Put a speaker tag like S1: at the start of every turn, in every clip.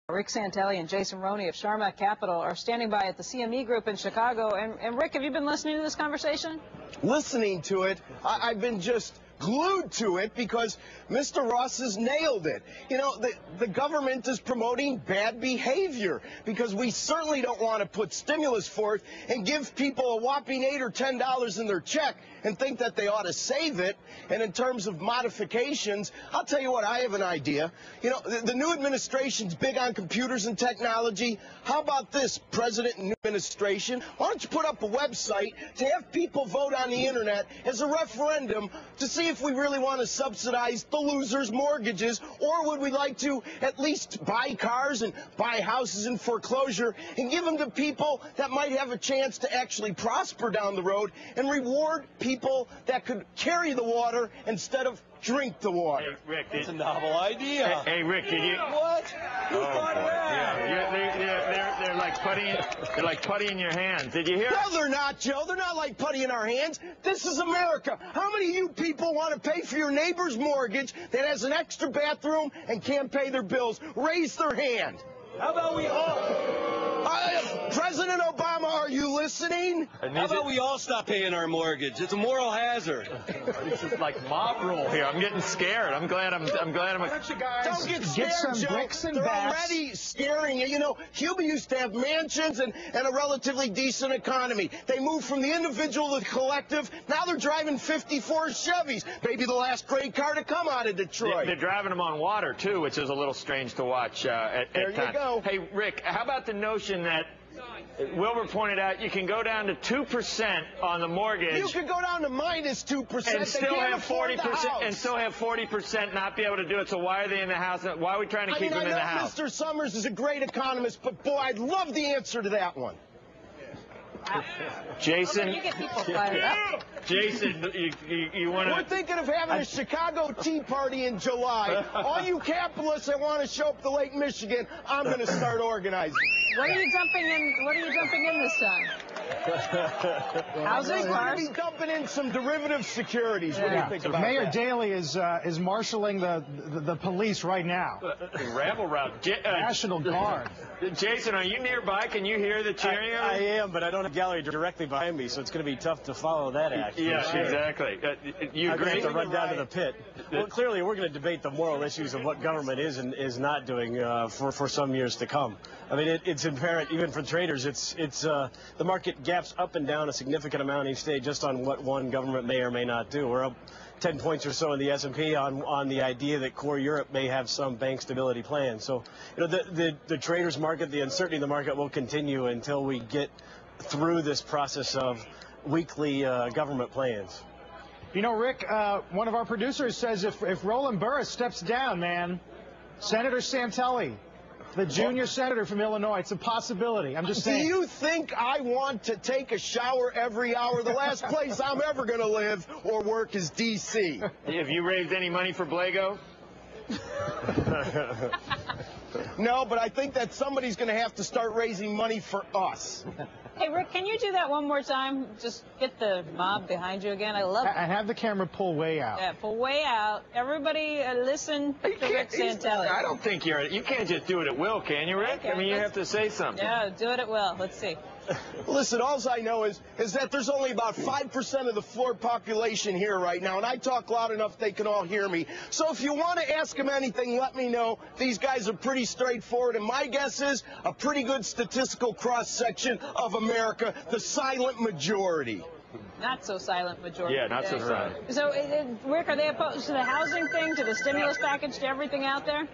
S1: Rick Santelli and Jason Roney of Sharma Capital are standing by at the CME Group in Chicago. And Rick, have you been listening to this conversation?
S2: Listening to it, I've been just glued to it because Mr. Ross has nailed it. You know, the government is promoting bad behavior because we certainly don't want to put stimulus forth and give people a whopping $8 or $10 in their check and think that they ought to save it. And in terms of modifications, I'll tell you what, I have an idea. You know, the new administration's big on computers and technology. How about this, President and new administration? Why don't you put up a website to have people vote on the internet as a referendum to see if we really want to subsidize the losers' mortgages, or would we like to at least buy cars and buy houses in foreclosure and give them to people that might have a chance to actually prosper down the road and reward people that could carry the water instead of drink the water?
S3: Hey, Rick,
S4: it's a novel idea.
S3: Hey, Rick, did you?
S4: What? Who thought of that?
S3: Yeah, they're like putty in your hands. Did you hear?
S2: No, they're not, Joe. They're not like putty in our hands. This is America. How many of you people want to pay for your neighbor's mortgage that has an extra bathroom and can't pay their bills? Raise their hand.
S4: How about we all?
S2: President Obama, are you listening?
S4: How about we all stop paying our mortgage? It's a moral hazard.
S3: This is like mob rule here. I'm getting scared. I'm glad I'm.
S2: Don't get scared, Joe. They're already scaring you. You know, Cuba used to have mansions and a relatively decent economy. They moved from the individual to the collective. Now they're driving 54 Chevys. Maybe the last great car to come out of Detroit.
S3: They're driving them on water, too, which is a little strange to watch at
S2: there
S3: times.
S2: You go.
S3: Hey, Rick, how about the notion that Wilbur pointed out you can go down to 2% on the mortgage.
S2: You could go down to minus 2%
S3: and still have 40%, and still have 40% not be able to do it. So why are they in the house? Why are we trying to keep them in the house?
S2: Mr. Summers is a great economist, but boy, I'd love the answer to that one.
S3: Jason,
S1: you get people fired up.
S3: Jason, you want to?
S2: We're thinking of having a Chicago Tea Party in July. All you capitalists that want to show up to Lake Michigan, I'm going to start organizing.
S1: What are you dumping in? What are you dumping in this time? Housing,
S2: We're
S1: cars?
S2: going to be dumping in some derivative securities. What do you think about
S5: Mayor
S2: that?
S5: Daley is marshaling the police right now.
S3: Rabble route.
S5: National Guard.
S3: Jason, are you nearby? Can you hear the cheering?
S4: I am, but I don't have a gallery directly behind me, so it's going to be tough to follow that act.
S3: Yeah,
S4: sure.
S3: Exactly. You
S4: I'm going
S3: agree?
S4: to have to run down to the pit. Well, clearly, we're going to debate the moral issues of what government is and is not doing for some years to come. I mean, it's apparent, even for traders, it's the market gaps up and down a significant amount each day just on what one government may or may not do. We're up 10 points or so in the S&P on the idea that core Europe may have some bank stability plan. So, you know, the traders market, the uncertainty in the market will continue until we get through this process of weekly government plans.
S5: You know, Rick, one of our producers says if Roland Burris steps down, man, Senator Santelli, the junior senator from Illinois, it's a possibility. I'm just saying.
S2: Do you think I want to take a shower every hour? The last place I'm ever going to live or work is D.C.
S3: Have you raised any money for Blago?
S2: No, but I think that somebody's going to have to start raising money for us.
S1: Hey, Rick, can you do that one more time? Just get the mob behind you again. I love it.
S5: I have the camera pull way out.
S1: Yeah, pull way out. Everybody listen to Rick Santelli.
S3: I don't think you can't just do it at will, can you, Rick?
S1: Okay,
S3: I mean, you have to say something.
S1: Yeah, do it at will. Let's see.
S2: Listen, all I know is that there's only about 5% of the floor population here right now, and I talk loud enough they can all hear me. So if you want to ask them anything, let me know. These guys are pretty straightforward, and my guess is a pretty good statistical cross-section of America, the silent majority.
S1: Not so silent majority.
S3: Yeah, not so silent.
S1: So, Rick, are they opposed to the housing thing, to the stimulus package, to everything out there?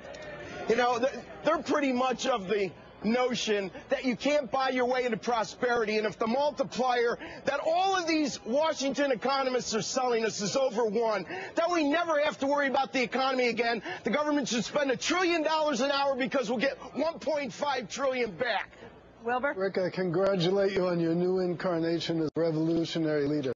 S2: You know, they're pretty much of the notion that you can't buy your way into prosperity, and if the multiplier that all of these Washington economists are selling us is over 1, that we never have to worry about the economy again. The government should spend $1 trillion an hour because we'll get $1.5 trillion back.
S1: Wilbur?
S6: Rick, I congratulate you on your new incarnation as revolutionary leader.